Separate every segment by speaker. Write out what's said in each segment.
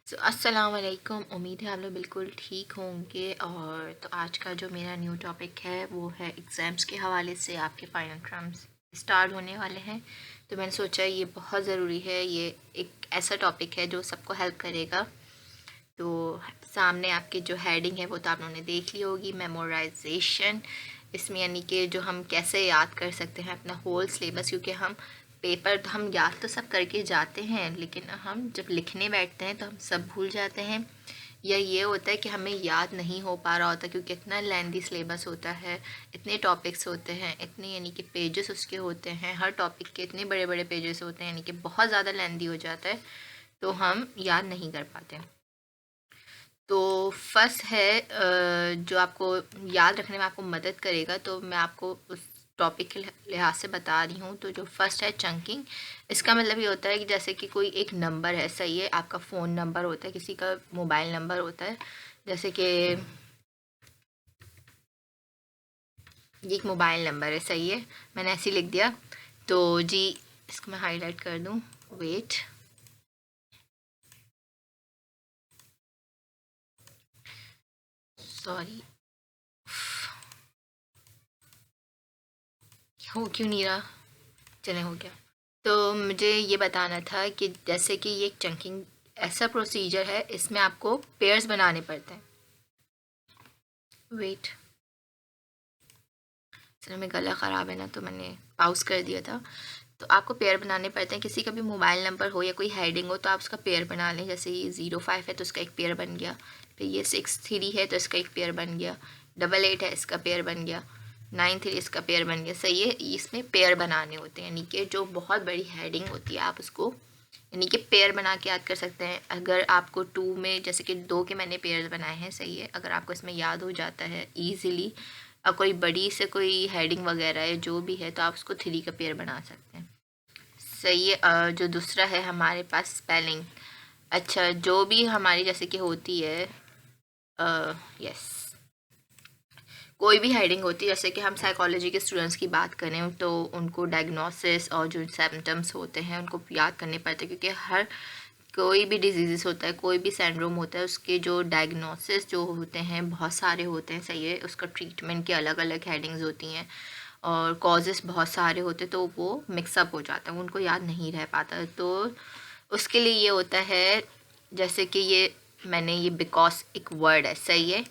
Speaker 1: अस्सलाम वालेकुम। उम्मीद है आप लोग बिल्कुल ठीक होंगे। और तो आज का जो मेरा न्यू टॉपिक है वो है एग्ज़ाम्स के हवाले से। आपके फाइनल टर्म्स स्टार्ट होने वाले हैं, तो मैंने सोचा ये बहुत ज़रूरी है। ये एक ऐसा टॉपिक है जो सबको हेल्प करेगा। तो सामने आपके जो हेडिंग है वो तो आप लोगों ने देख ली होगी, मेमोराइजेशन। इसमें यानी कि जो हम कैसे याद कर सकते हैं अपना होल सिलेबस, क्योंकि हम पेपर तो हम याद तो सब करके जाते हैं, लेकिन हम जब लिखने बैठते हैं तो हम सब भूल जाते हैं, या ये होता है कि हमें याद नहीं हो पा रहा होता, क्योंकि इतना लेंदी सिलेबस होता है, इतने टॉपिक्स होते हैं, इतने यानी कि पेजेस उसके होते हैं, हर टॉपिक के इतने बड़े बड़े पेजेस होते हैं, यानी कि बहुत ज़्यादा लेंदी हो जाता है, तो हम याद नहीं कर पाते। तो फर्स्ट है जो आपको याद रखने में आपको मदद करेगा, तो मैं आपको उस टॉपिक के लिहाज से बता रही हूँ। तो जो फर्स्ट है चंकिंग। इसका मतलब ये होता है कि जैसे कि कोई एक नंबर है, सही है, आपका फ़ोन नंबर होता है, किसी का मोबाइल नंबर होता है, जैसे कि ये एक मोबाइल नंबर है, सही है, मैंने ऐसे ही लिख दिया। तो जी इसको मैं हाईलाइट कर दूँ, वेट, सॉरी, हो क्यों नहीं रहा, चले हो गया। तो मुझे ये बताना था कि जैसे कि ये एक चंकिंग ऐसा प्रोसीजर है, इसमें आपको पेयर्स बनाने पड़ते हैं। वेट, चलो मेरा गला ख़राब है ना, तो मैंने पाउस कर दिया था। तो आपको पेयर बनाने पड़ते हैं, किसी का भी मोबाइल नंबर हो या कोई हेडिंग हो तो आप उसका पेयर बना लें। जैसे ये 05 है तो उसका एक पेयर बन गया, फिर ये 63 है तो इसका एक पेयर बन गया, 88 है इसका पेयर बन गया, 93 इसका पेयर बन गया, सही है। इसमें पेयर बनाने होते हैं, यानी कि जो बहुत बड़ी हेडिंग होती है आप उसको यानी कि पेयर बना के याद कर सकते हैं। अगर आपको 2 में जैसे कि 2 के मैंने पेयर बनाए हैं, सही है, अगर आपको इसमें याद हो जाता है ईज़िली, और कोई बड़ी से कोई हेडिंग वगैरह है जो भी है, तो आप उसको 3 का पेयर बना सकते हैं, सही है। जो दूसरा है हमारे पास स्पेलिंग। अच्छा, जो भी हमारी जैसे कि होती है, यस, कोई भी हेडिंग होती है, जैसे कि हम साइकोलॉजी के स्टूडेंट्स की बात करें तो उनको डायग्नोसिस और जो सिम्टम्स होते हैं उनको याद करने पड़ते हैं, क्योंकि हर कोई भी डिजीज़ होता है, कोई भी सिंड्रोम होता है, उसके जो डायग्नोसिस जो होते हैं बहुत सारे होते हैं, सही है, उसका ट्रीटमेंट की अलग अलग हेडिंग्स होती हैं, और कॉजेस बहुत सारे होते हैं, तो वो मिक्सअप हो जाता है, उनको याद नहीं रह पाता। तो उसके लिए ये होता है, जैसे कि ये मैंने ये बिकॉज एक वर्ड है, सही है।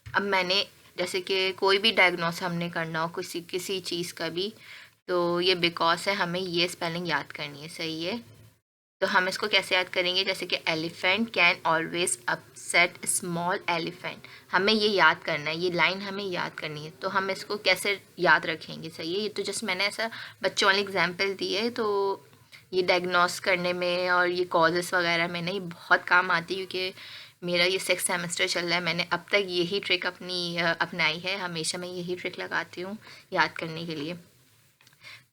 Speaker 1: अब मैंने जैसे कि कोई भी डायग्नोस हमने करना हो किसी किसी चीज़ का भी, तो ये बिकॉज है, हमें ये स्पेलिंग याद करनी है, सही है। तो हम इसको कैसे याद करेंगे, जैसे कि elephant can always upset small elephant, हमें ये याद करना है, ये लाइन हमें याद करनी है। तो हम इसको कैसे याद रखेंगे, सही है। ये तो जस्ट मैंने ऐसा बच्चों वाली एग्जांपल दी है, तो ये डायग्नोस करने में और ये कॉजेस वगैरह में नहीं बहुत काम आती है, क्योंकि मेरा ये 6th सेमेस्टर चल रहा है, मैंने अब तक यही ट्रिक अपनाई है, हमेशा मैं यही ट्रिक लगाती हूँ याद करने के लिए।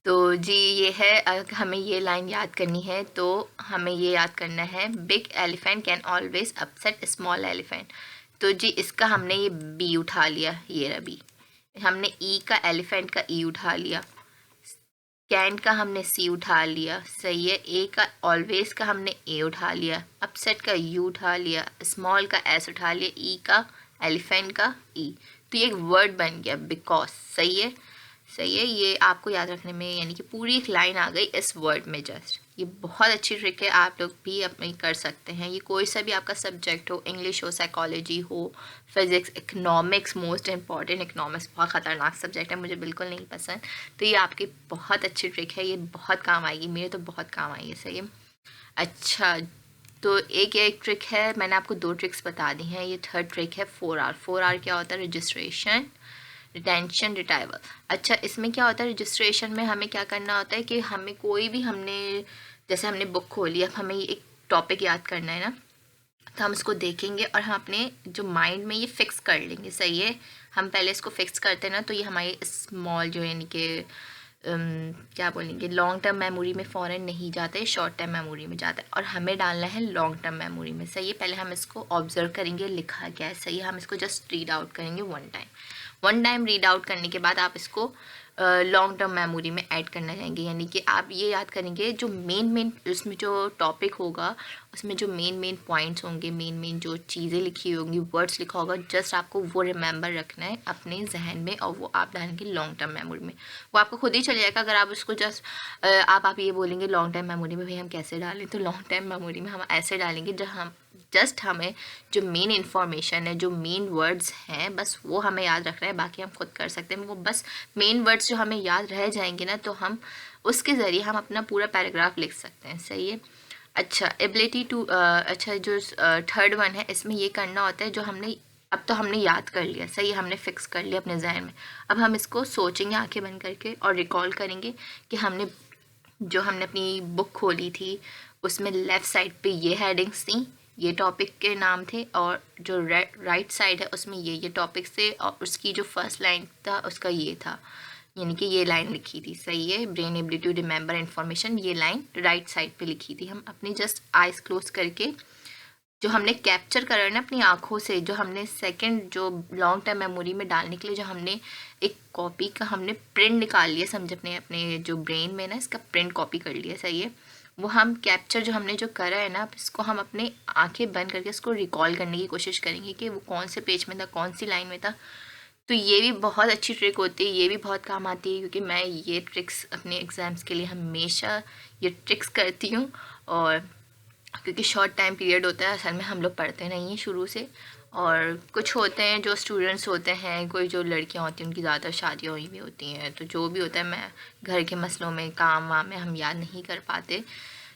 Speaker 1: तो जी ये है, अगर हमें ये लाइन याद करनी है तो हमें ये याद करना है, big elephant can always upset small elephant. तो जी इसका हमने ये बी उठा लिया, ये रहा बी, हमने ई का एलिफेंट का ई उठा लिया, कैन का हमने सी उठा लिया, सही है, ए का ऑलवेज का हमने ए उठा लिया, अपसेट का यू उठा लिया, स्मॉल का एस उठा लिया, ई का एलिफेंट का ई। तो ये एक वर्ड बन गया बिकॉज, सही है, सही है। ये आपको याद रखने में यानी कि पूरी एक लाइन आ गई इस वर्ड में जस्ट। ये बहुत अच्छी ट्रिक है, आप लोग भी अपनी कर सकते हैं। ये कोई सा भी आपका सब्जेक्ट हो, इंग्लिश हो, साइकोलॉजी हो, physics, economics, most important, economics बहुत ख़तरनाक सब्जेक्ट है, मुझे बिल्कुल नहीं पसंद। तो ये आपकी बहुत अच्छी ट्रिक है, ये बहुत काम आएगी, मेरे तो बहुत काम आई है, सही है। अच्छा, तो एक ट्रिक है, मैंने आपको 2 ट्रिक्स बता दी हैं, ये थर्ड ट्रिक है 4R। 4R क्या होता है, रजिस्ट्रेशन, रिटेंशन, रिटाइवल। अच्छा, इसमें क्या होता है, रजिस्ट्रेशन में हमें क्या करना होता है कि हमें कोई भी हमने जैसे हमने बुक खोली, अब हमें एक टॉपिक याद करना है ना, तो हम इसको देखेंगे और हम अपने जो माइंड में ये फ़िक्स कर लेंगे, सही है। हम पहले इसको फ़िक्स करते हैं ना, तो ये हमारी स्मॉल जो यानी कि क्या बोलेंगे, लॉन्ग टर्म मेमोरी में फ़ौरन नहीं जाता है, शॉर्ट टर्म मेमोरी में जाता है, और हमें डालना है लॉन्ग टर्म मेमोरी में, सही है। पहले हम इसको ऑब्जर्व करेंगे लिखा क्या है, सही है, हम इसको जस्ट रीड आउट करेंगे वन टाइम रीड आउट करने के बाद आप इसको लॉन्ग टर्म मेमोरी में ऐड करना चाहेंगे, यानी कि आप ये याद करेंगे जो मेन इसमें जो टॉपिक होगा उसमें जो मेन पॉइंट्स होंगे, मेन जो चीज़ें लिखी होंगी, वर्ड्स लिखा होगा, जस्ट आपको वो रिमेंबर रखना है अपने जहन में और वो आप डालेंगे लॉन्ग टर्म मेमोरी में। वो आपको खुद ही चल जाएगा। अगर आप उसको जस्ट आप ये बोलेंगे लॉन्ग टर्म मेमोरी में भाई हम कैसे डालें, तो लॉन्ग टर्म मेमोरी में हम ऐसे डालेंगे जहाँ हम जस्ट हमें जो मेन इन्फॉर्मेशन है, जो मेन वर्ड्स हैं, बस वो हमें याद रखना है, बाकी हम खुद कर सकते हैं। वो बस मेन वर्ड्स जो हमें याद रह जाएंगे ना, तो हम उसके ज़रिए हम अपना पूरा पैराग्राफ लिख सकते हैं। सही है। अच्छा, एबिलिटी टू अच्छा जो थर्ड वन है, इसमें ये करना होता है जो हमने अब तो हमने याद कर लिया, सही है, हमने फिक्स कर लिया अपने जहन में। अब हम इसको सोचेंगे आंखें बंद करके और रिकॉल करेंगे कि हमने अपनी बुक खोली थी, उसमें लेफ़्ट साइड पे ये हेडिंग्स थी, ये टॉपिक के नाम थे, और जो राइट साइड है उसमें ये टॉपिक्स थे, और उसकी जो फर्स्ट लाइन था उसका ये था, यानी कि ये लाइन लिखी थी। सही है। Brain ability to remember information, ये लाइन राइट साइड पे लिखी थी। हम अपनी जस्ट आइज़ क्लोज करके जो हमने कैप्चर करा है ना अपनी आँखों से, जो हमने सेकंड जो लॉन्ग टर्म मेमोरी में डालने के लिए जो हमने एक कॉपी का हमने प्रिंट निकाल लिया, समझे, अपने जो ब्रेन में ना इसका प्रिंट कॉपी कर लिया। सही है। वो हम कैप्चर जो हमने जो करा है ना, इसको हम अपने आंखें बंद करके इसको रिकॉल करने की कोशिश करेंगे कि वो कौन से पेज में था, कौन सी लाइन में था। तो ये भी बहुत अच्छी ट्रिक होती है, ये भी बहुत काम आती है, क्योंकि मैं ये ट्रिक्स अपने एग्ज़ाम्स के लिए हमेशा ये ट्रिक्स करती हूँ। और क्योंकि शॉर्ट टाइम पीरियड होता है, असल में हम लोग पढ़ते नहीं हैं शुरू से, और कुछ होते हैं जो स्टूडेंट्स होते हैं, कोई जो लड़कियां होती हैं उनकी ज़्यादा शादियाँ हुई भी होती हैं, तो जो भी होता है मैं घर के मसलों में, काम वाम में हम याद नहीं कर पाते,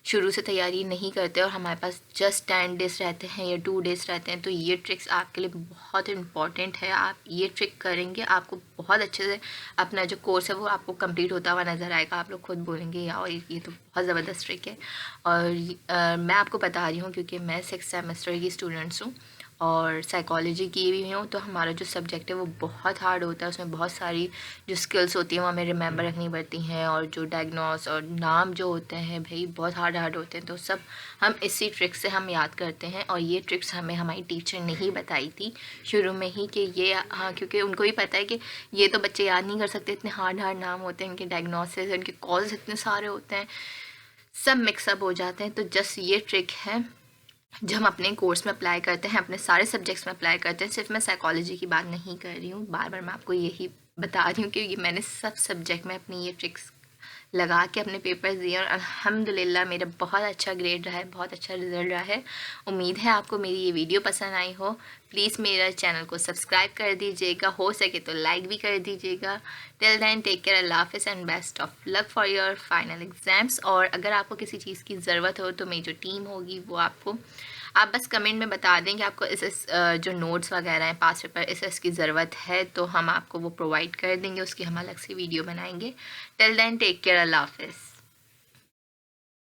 Speaker 1: शुरू से तैयारी नहीं करते, और हमारे पास जस्ट 10 डेज़ रहते हैं या 2 डेज़ रहते हैं। तो ये ट्रिक्स आपके लिए बहुत इम्पॉर्टेंट है। आप ये ट्रिक करेंगे, आपको बहुत अच्छे से अपना जो कोर्स है वो आपको कंप्लीट होता हुआ नज़र आएगा। आप लोग खुद बोलेंगे यार ये तो बहुत ज़बरदस्त ट्रिक है। और मैं आपको बता रही हूँ क्योंकि मैं 6th सेमेस्टर की स्टूडेंट्स हूँ और साइकोलॉजी की भी हूँ, तो हमारा जो सब्जेक्ट है वो बहुत हार्ड होता है। उसमें बहुत सारी जो स्किल्स होती हैं वो हमें रिमेंबर रखनी पड़ती हैं, और जो डायग्नोस और नाम जो होते हैं भाई बहुत हार्ड होते हैं। तो सब हम इसी ट्रिक से हम याद करते हैं, और ये ट्रिक्स हमें हमारी टीचर ने ही बताई थी शुरू में ही कि ये, हाँ, क्योंकि उनको भी पता है कि ये तो बच्चे याद नहीं कर सकते, इतने हार्ड नाम होते हैं, इनके डायग्नोसिस, इनके कॉज इतने सारे होते हैं, सब मिक्सअप हो जाते हैं। तो जस्ट ये ट्रिक है जो हम अपने कोर्स में अप्लाई करते हैं, अपने सारे सब्जेक्ट्स में अप्लाई करते हैं। सिर्फ मैं साइकोलॉजी की बात नहीं कर रही हूँ, बार बार मैं आपको यही बता रही हूँ कि ये मैंने सब सब्जेक्ट में अपनी ये ट्रिक्स लगा के अपने पेपर्स दिए, और अल्हम्दुलिल्लाह मेरा बहुत अच्छा ग्रेड रहा है, बहुत अच्छा रिजल्ट रहा है। उम्मीद है आपको मेरी ये वीडियो पसंद आई हो। प्लीज़ मेरा चैनल को सब्सक्राइब कर दीजिएगा, हो सके तो लाइक भी कर दीजिएगा। टिल देन टेक केयर, अल्लाह हाफ़िज़ and best of luck for your final exams. और अगर आपको किसी चीज़ की ज़रूरत हो तो मेरी जो टीम होगी वो आप बस कमेंट में बता दें कि आपको इस जो नोट्स वगैरह हैं, पास पेपर इस की ज़रूरत है, तो हम आपको वो प्रोवाइड कर देंगे, उसकी हम अलग से वीडियो बनाएंगे। टिल देन टेक केयर, अल्लाह हाफ़िज़।